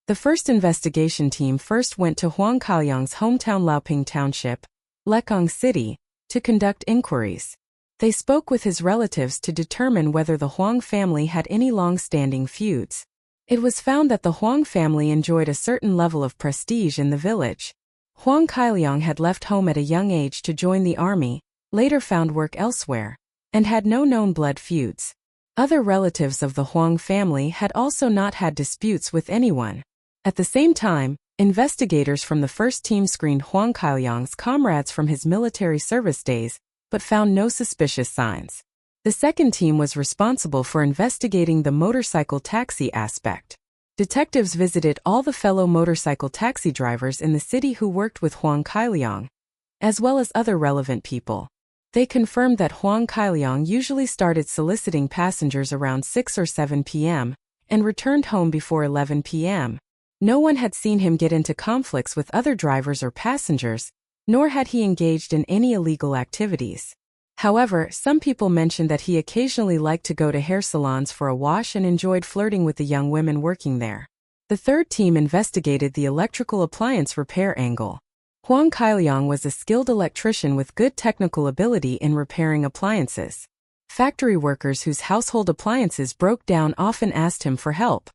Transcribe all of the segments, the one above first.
The first investigation team first went to Huang Kailiang's hometown Laoping Township, Lechang City, to conduct inquiries. They spoke with his relatives to determine whether the Huang family had any long-standing feuds. It was found that the Huang family enjoyed a certain level of prestige in the village. Huang Kailiang had left home at a young age to join the army, later found work elsewhere, and had no known blood feuds. Other relatives of the Huang family had also not had disputes with anyone. At the same time, investigators from the first team screened Huang Kailiang's comrades from his military service days, but found no suspicious signs. The second team was responsible for investigating the motorcycle taxi aspect. Detectives visited all the fellow motorcycle taxi drivers in the city who worked with Huang Kailiang, as well as other relevant people. They confirmed that Huang Kailiang usually started soliciting passengers around 6 or 7 p.m. and returned home before 11 p.m. No one had seen him get into conflicts with other drivers or passengers, nor had he engaged in any illegal activities. However, some people mentioned that he occasionally liked to go to hair salons for a wash and enjoyed flirting with the young women working there. The third team investigated the electrical appliance repair angle. Huang Kailiang was a skilled electrician with good technical ability in repairing appliances. Factory workers whose household appliances broke down often asked him for help.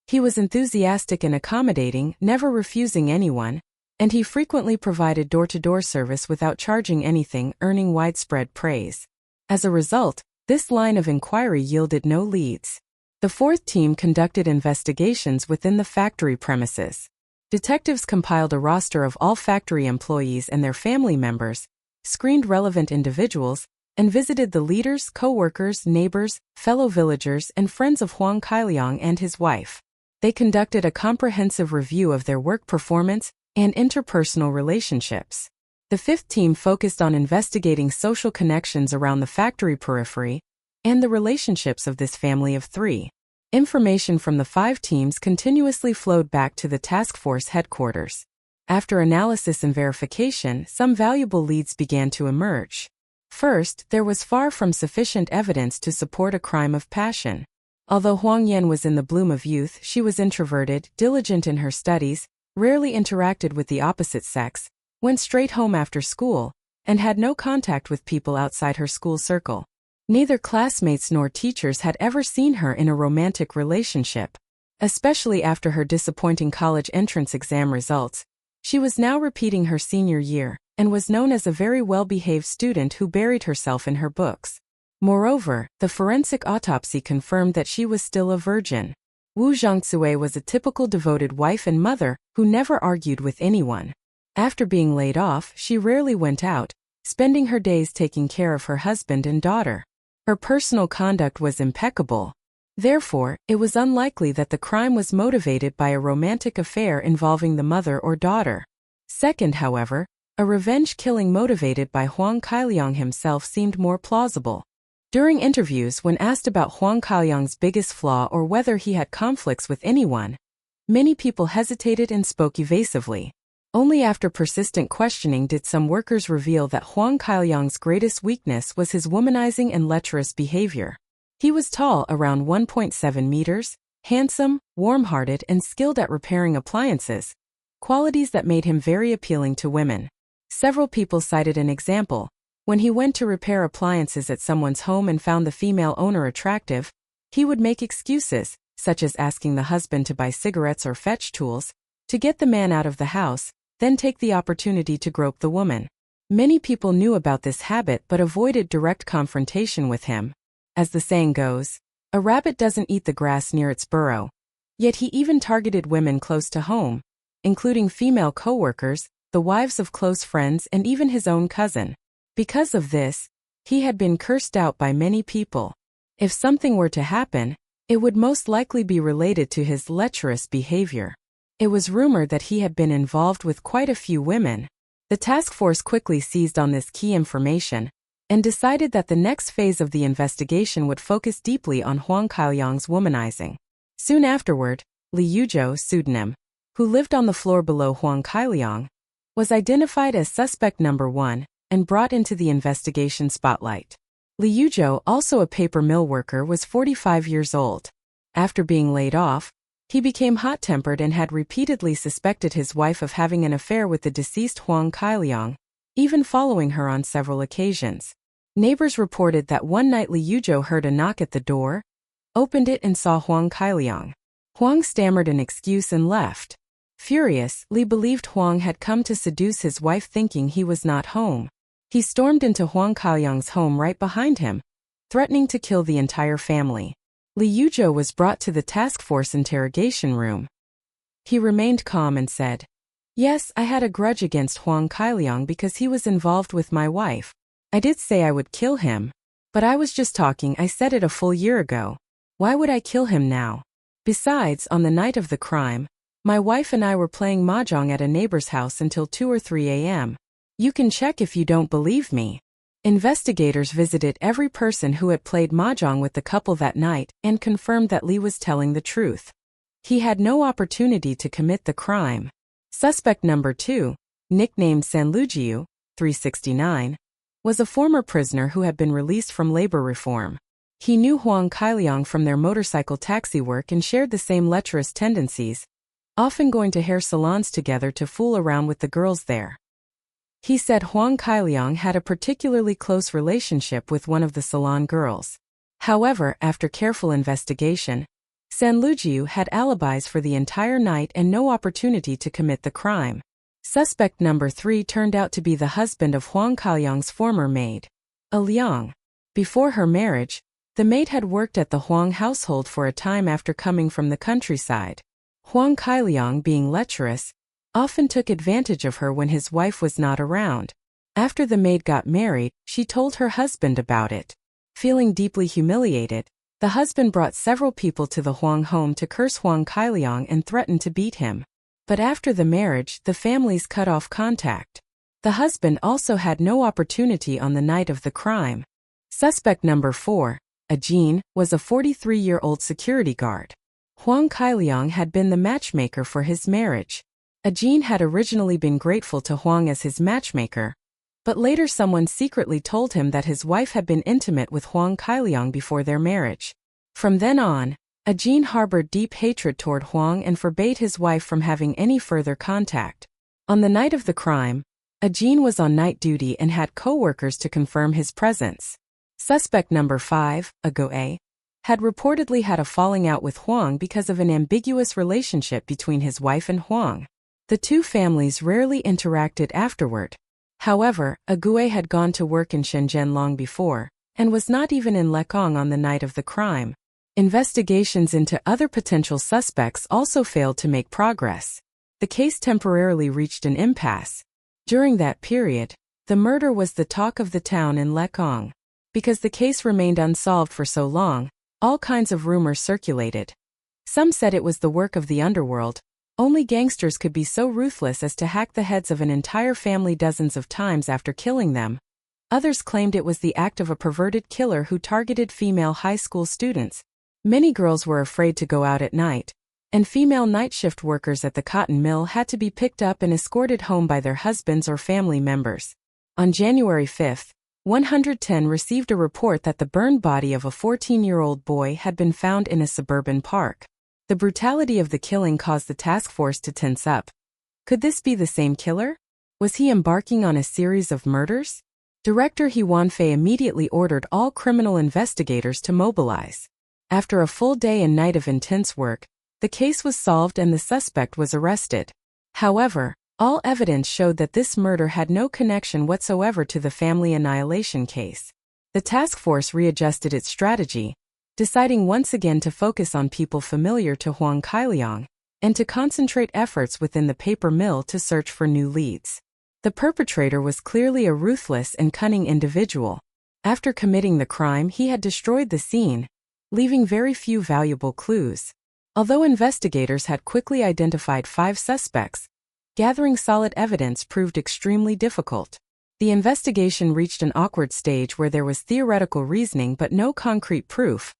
He was enthusiastic and accommodating, never refusing anyone, and he frequently provided door-to-door service without charging anything, earning widespread praise. As a result, this line of inquiry yielded no leads. The fourth team conducted investigations within the factory premises. Detectives compiled a roster of all factory employees and their family members, screened relevant individuals, and visited the leaders, co-workers, neighbors, fellow villagers, and friends of Huang Kailiang and his wife. They conducted a comprehensive review of their work performance and interpersonal relationships. The fifth team focused on investigating social connections around the factory periphery and the relationships of this family of three. Information from the 5 teams continuously flowed back to the task force headquarters. After analysis and verification, some valuable leads began to emerge. First, there was far from sufficient evidence to support a crime of passion. Although Huang Yan was in the bloom of youth, she was introverted, diligent in her studies, rarely interacted with the opposite sex, went straight home after school, and had no contact with people outside her school circle. Neither classmates nor teachers had ever seen her in a romantic relationship. Especially after her disappointing college entrance exam results, she was now repeating her senior year, and was known as a very well-behaved student who buried herself in her books. Moreover, the forensic autopsy confirmed that she was still a virgin. Wu Zhangcue was a typical devoted wife and mother who never argued with anyone. After being laid off, she rarely went out, spending her days taking care of her husband and daughter. Her personal conduct was impeccable. Therefore, it was unlikely that the crime was motivated by a romantic affair involving the mother or daughter. Second, however, a revenge killing motivated by Huang Kailiang himself seemed more plausible. During interviews, when asked about Huang Kailiang's biggest flaw or whether he had conflicts with anyone, many people hesitated and spoke evasively. Only after persistent questioning did some workers reveal that Huang Kailiang's greatest weakness was his womanizing and lecherous behavior. He was tall, around 1.7 meters, handsome, warm-hearted, and skilled at repairing appliances, qualities that made him very appealing to women. Several people cited an example. When he went to repair appliances at someone's home and found the female owner attractive, he would make excuses, such as asking the husband to buy cigarettes or fetch tools, to get the man out of the house, then take the opportunity to grope the woman. Many people knew about this habit but avoided direct confrontation with him. As the saying goes, a rabbit doesn't eat the grass near its burrow. Yet he even targeted women close to home, including female co-workers, the wives of close friends, and even his own cousin. Because of this, he had been cursed out by many people. If something were to happen, it would most likely be related to his lecherous behavior. It was rumored that he had been involved with quite a few women. The task force quickly seized on this key information and decided that the next phase of the investigation would focus deeply on Huang Kailiang's womanizing. Soon afterward, Li Yuzhou, pseudonym, who lived on the floor below Huang Kailiang, was identified as suspect number 1 and brought into the investigation spotlight. Li Yuzhou, also a paper mill worker, was 45 years old. After being laid off, He became hot-tempered and had repeatedly suspected his wife of having an affair with the deceased Huang Kailiang, even following her on several occasions. Neighbors reported that one night Li Yuzhou heard a knock at the door, opened it and saw Huang Kailiang. Huang stammered an excuse and left. Furious, Li believed Huang had come to seduce his wife, thinking he was not home. He stormed into Huang Kailiang's home right behind him, threatening to kill the entire family. Li Yuzhou was brought to the task force interrogation room. He remained calm and said, "Yes, I had a grudge against Huang Kailiang because he was involved with my wife. I did say I would kill him. But I was just talking, I said it a full year ago. Why would I kill him now? Besides, on the night of the crime, my wife and I were playing mahjong at a neighbor's house until 2 or 3 a.m. You can check if you don't believe me." Investigators visited every person who had played mahjong with the couple that night and confirmed that Li was telling the truth. He had no opportunity to commit the crime. Suspect number 2, nicknamed Sanlujiu, 369, was a former prisoner who had been released from labor reform. He knew Huang Kailiang from their motorcycle taxi work and shared the same lecherous tendencies, often going to hair salons together to fool around with the girls there. He said Huang Kailiang had a particularly close relationship with one of the salon girls. However, after careful investigation, Sanlujiu had alibis for the entire night and no opportunity to commit the crime. Suspect number 3 turned out to be the husband of Huang Kailiang's former maid, Liang. Before her marriage, the maid had worked at the Huang household for a time after coming from the countryside. Huang Kailiang, being lecherous, often took advantage of her when his wife was not around. After the maid got married, she told her husband about it. Feeling deeply humiliated, the husband brought several people to the Huang home to curse Huang Kailiang and threaten to beat him. But after the marriage, the families cut off contact. The husband also had no opportunity on the night of the crime. Suspect number 4, Ajin, was a 43-year-old security guard. Huang Kailiang had been the matchmaker for his marriage. Ajin had originally been grateful to Huang as his matchmaker, but later someone secretly told him that his wife had been intimate with Huang Kailiang before their marriage. From then on, Ajin harbored deep hatred toward Huang and forbade his wife from having any further contact. On the night of the crime, Ajin was on night duty and had co-workers to confirm his presence. Suspect number 5, Agoe, had reportedly had a falling out with Huang because of an ambiguous relationship between his wife and Huang. The two families rarely interacted afterward. However, Agoe had gone to work in Shenzhen long before, and was not even in Lechang on the night of the crime. Investigations into other potential suspects also failed to make progress. The case temporarily reached an impasse. During that period, the murder was the talk of the town in Lechang. Because the case remained unsolved for so long, all kinds of rumors circulated. Some said it was the work of the underworld. Only gangsters could be so ruthless as to hack the heads of an entire family dozens of times after killing them. Others claimed it was the act of a perverted killer who targeted female high school students. Many girls were afraid to go out at night, and female night shift workers at the cotton mill had to be picked up and escorted home by their husbands or family members. On January 5, 110 received a report that the burned body of a 14-year-old boy had been found in a suburban park. The brutality of the killing caused the task force to tense up. Could this be the same killer? Was he embarking on a series of murders? Director He Wanfei immediately ordered all criminal investigators to mobilize. After a full day and night of intense work, the case was solved and the suspect was arrested. However, all evidence showed that this murder had no connection whatsoever to the family annihilation case. The task force readjusted its strategy, deciding once again to focus on people familiar to Huang Kailiang, and to concentrate efforts within the paper mill to search for new leads. The perpetrator was clearly a ruthless and cunning individual. After committing the crime, he had destroyed the scene, leaving very few valuable clues. Although investigators had quickly identified 5 suspects, gathering solid evidence proved extremely difficult. The investigation reached an awkward stage where there was theoretical reasoning but no concrete proof,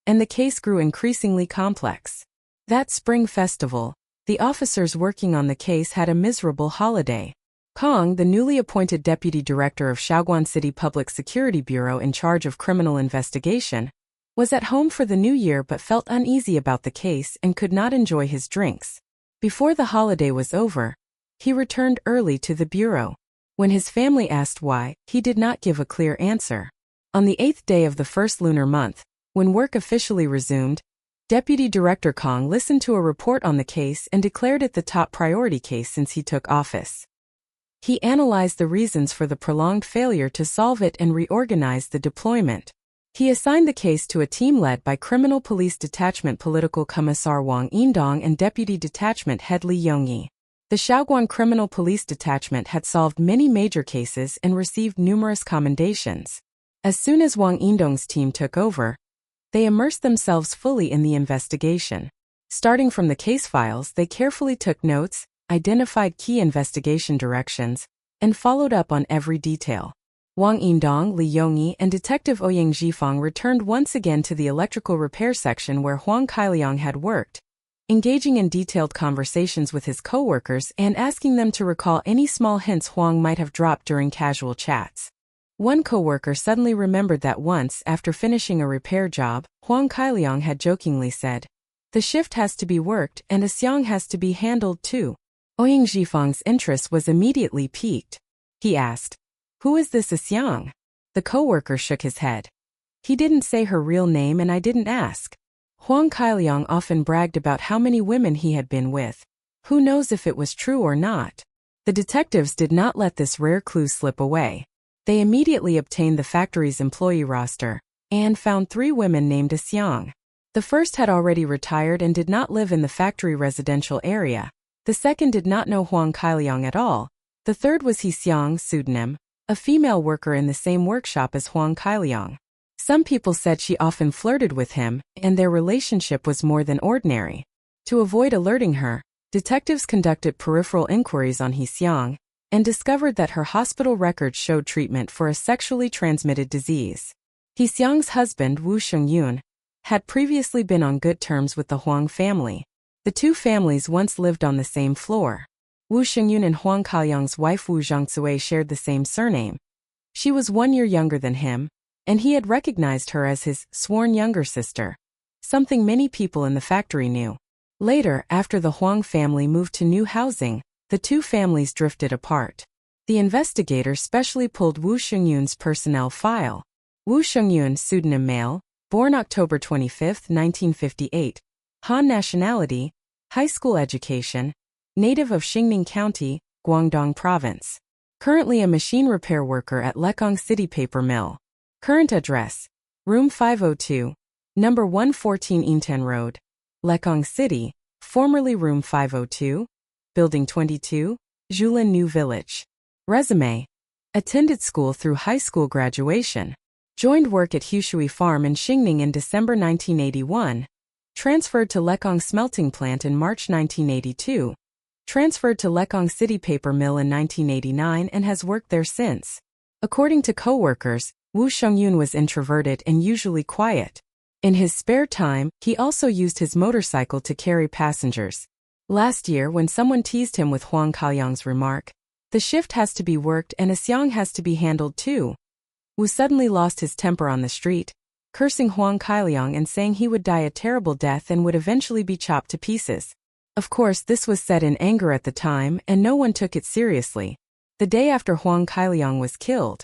and the case grew increasingly complex. That spring festival, the officers working on the case had a miserable holiday. Kong, the newly appointed deputy director of Shaoguan City Public Security Bureau in charge of criminal investigation, was at home for the new year but felt uneasy about the case and could not enjoy his drinks. Before the holiday was over, he returned early to the bureau. When his family asked why, he did not give a clear answer. On the 8th day of the first lunar month, when work officially resumed, Deputy Director Kong listened to a report on the case and declared it the top priority case since he took office. He analyzed the reasons for the prolonged failure to solve it and reorganized the deployment. He assigned the case to a team led by Criminal Police Detachment Political Commissar Wang Yindong and Deputy Detachment Head Li Yongyi. The Shaoguan Criminal Police Detachment had solved many major cases and received numerous commendations. As soon as Wang Yindong's team took over, they immersed themselves fully in the investigation. Starting from the case files, they carefully took notes, identified key investigation directions, and followed up on every detail. Wang Yindong, Li Yongyi, and Detective Ouyang Zhifang returned once again to the electrical repair section where Huang Kailiang had worked, engaging in detailed conversations with his co-workers and asking them to recall any small hints Huang might have dropped during casual chats. One co-worker suddenly remembered that once, after finishing a repair job, Huang Kailiang had jokingly said, "The shift has to be worked and a xiang has to be handled too." Ouyang Zhifang's interest was immediately piqued. He asked, "Who is this xiang?" The co-worker shook his head. "He didn't say her real name and I didn't ask." Huang Kailiang often bragged about how many women he had been with. Who knows if it was true or not? The detectives did not let this rare clue slip away. They immediately obtained the factory's employee roster and found 3 women named xiang. The first had already retired and did not live in the factory residential area. The second did not know Huang Kailiang at all. The third was Xiang pseudonym, a female worker in the same workshop as Huang Kailiang. Some people said she often flirted with him, and their relationship was more than ordinary. To avoid alerting her, detectives conducted peripheral inquiries on Xiang and discovered that her hospital records showed treatment for a sexually transmitted disease. Xiang's husband, Wu Shengyun, had previously been on good terms with the Huang family. The two families once lived on the same floor. Wu Shengyun and Huang Kailiang's wife Wu Zhangzui shared the same surname. She was 1 year younger than him, and he had recognized her as his sworn younger sister, something many people in the factory knew. Later, after the Huang family moved to new housing, the two families drifted apart. The investigator specially pulled Wu Shengyun's personnel file. Wu Shengyun, pseudonym male, born October 25, 1958, Han nationality, high school education, native of Xingning County, Guangdong Province. Currently a machine repair worker at Lechang City Paper Mill. Current address: Room 502, Number 114 Yintan Road, Lechang City, formerly Room 502, Building 22, Julin New Village. Resume: attended school through high school graduation. Joined work at Hushui Farm in Xingning in December 1981. Transferred to Lechang Smelting Plant in March 1982. Transferred to Lechang City Paper Mill in 1989 and has worked there since. According to co-workers, Wu Shengyun was introverted and usually quiet. In his spare time, he also used his motorcycle to carry passengers. Last year, when someone teased him with Huang Kailiang's remark, "The shift has to be worked and a xiang has to be handled too," Wu suddenly lost his temper on the street, cursing Huang Kailiang and saying he would die a terrible death and would eventually be chopped to pieces. Of course, this was said in anger at the time and no one took it seriously. The day after Huang Kailiang was killed,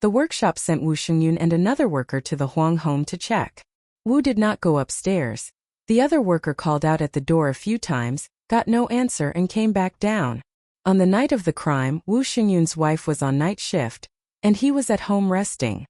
the workshop sent Wu Shengyun and another worker to the Huang home to check. Wu did not go upstairs. The other worker called out at the door a few times, got no answer and came back down. On the night of the crime, Wu Shengyun's wife was on night shift, and he was at home resting.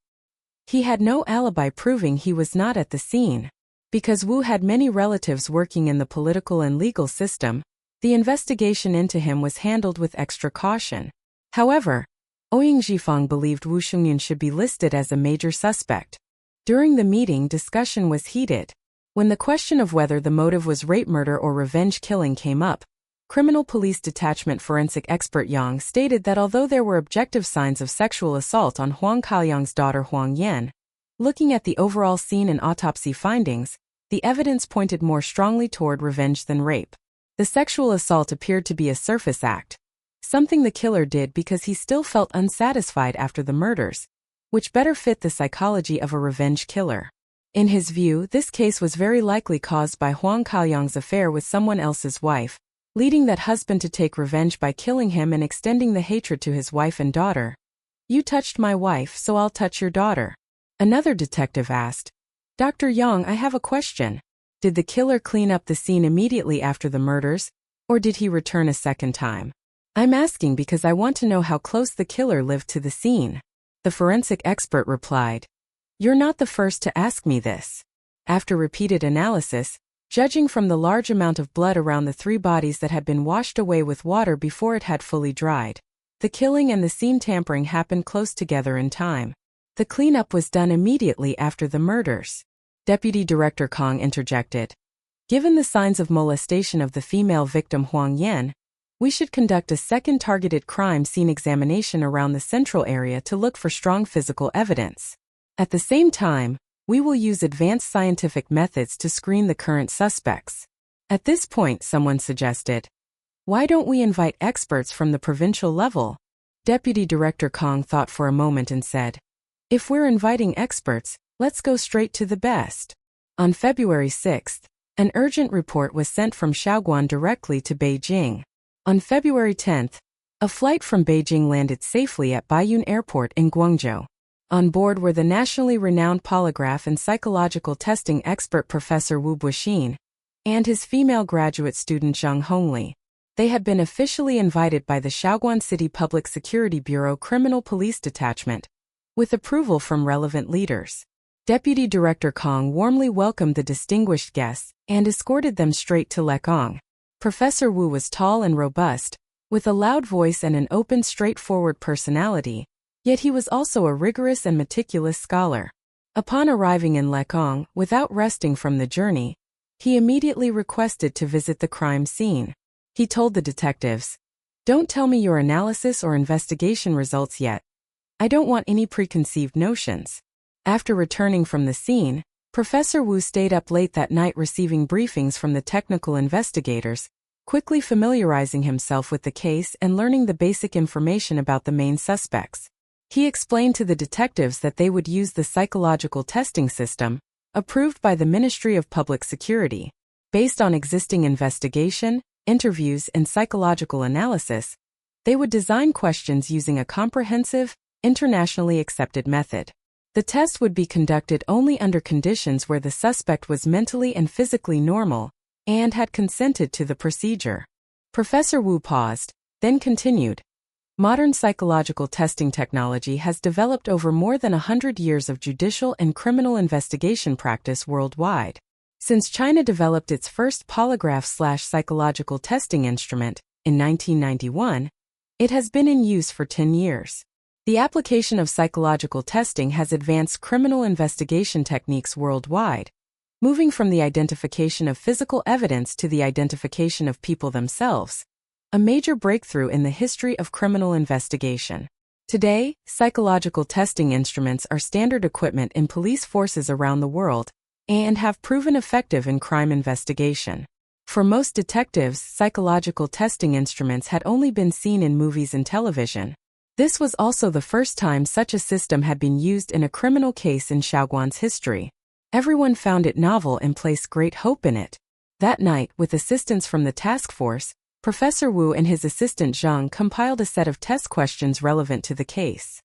He had no alibi proving he was not at the scene. Because Wu had many relatives working in the political and legal system, the investigation into him was handled with extra caution. However, Ouyang Zhifang believed Wu Shengyun should be listed as a major suspect. During the meeting, discussion was heated. When the question of whether the motive was rape, murder, or revenge killing came up, Criminal Police Detachment forensic expert Yang stated that although there were objective signs of sexual assault on Huang Kailiang's daughter Huang Yan, looking at the overall scene and autopsy findings, the evidence pointed more strongly toward revenge than rape. The sexual assault appeared to be a surface act, something the killer did because he still felt unsatisfied after the murders, which better fit the psychology of a revenge killer. In his view, this case was very likely caused by Huang Kaoyang's affair with someone else's wife, leading that husband to take revenge by killing him and extending the hatred to his wife and daughter. "You touched my wife, so I'll touch your daughter." Another detective asked, "Dr. Yang, I have a question. Did the killer clean up the scene immediately after the murders, or did he return a second time? I'm asking because I want to know how close the killer lived to the scene." The forensic expert replied, "You're not the first to ask me this. After repeated analysis, judging from the large amount of blood around the three bodies that had been washed away with water before it had fully dried, the killing and the scene tampering happened close together in time. The cleanup was done immediately after the murders." Deputy Director Kong interjected, "Given the signs of molestation of the female victim Huang Yan, we should conduct a second targeted crime scene examination around the central area to look for strong physical evidence. At the same time, we will use advanced scientific methods to screen the current suspects." At this point, someone suggested, "Why don't we invite experts from the provincial level?" Deputy Director Kong thought for a moment and said, "If we're inviting experts, let's go straight to the best." On February 6, an urgent report was sent from Shaoguan directly to Beijing. On February 10, a flight from Beijing landed safely at Baiyun Airport in Guangzhou. On board were the nationally renowned polygraph and psychological testing expert Professor Wu Buixin and his female graduate student Zhang Hongli. They had been officially invited by the Shaoguan City Public Security Bureau Criminal Police Detachment, with approval from relevant leaders. Deputy Director Kong warmly welcomed the distinguished guests and escorted them straight to Lechang. Professor Wu was tall and robust, with a loud voice and an open, straightforward personality, yet he was also a rigorous and meticulous scholar. Upon arriving in Lechang, without resting from the journey, he immediately requested to visit the crime scene. He told the detectives, "Don't tell me your analysis or investigation results yet. I don't want any preconceived notions." After returning from the scene, Professor Wu stayed up late that night receiving briefings from the technical investigators, quickly familiarizing himself with the case and learning the basic information about the main suspects. He explained to the detectives that they would use the psychological testing system, approved by the Ministry of Public Security. Based on existing investigation, interviews, and psychological analysis, they would design questions using a comprehensive, internationally accepted method. The test would be conducted only under conditions where the suspect was mentally and physically normal and had consented to the procedure. Professor Wu paused, then continued, "Modern psychological testing technology has developed over more than 100 years of judicial and criminal investigation practice worldwide. Since China developed its first polygraph/psychological testing instrument in 1991, it has been in use for 10 years. The application of psychological testing has advanced criminal investigation techniques worldwide, moving from the identification of physical evidence to the identification of people themselves, a major breakthrough in the history of criminal investigation. Today, psychological testing instruments are standard equipment in police forces around the world and have proven effective in crime investigation. For most detectives, psychological testing instruments had only been seen in movies and television. This was also the first time such a system had been used in a criminal case in Shaoguan's history. Everyone found it novel and placed great hope in it. That night, with assistance from the task force, Professor Wu and his assistant Zhang compiled a set of test questions relevant to the case.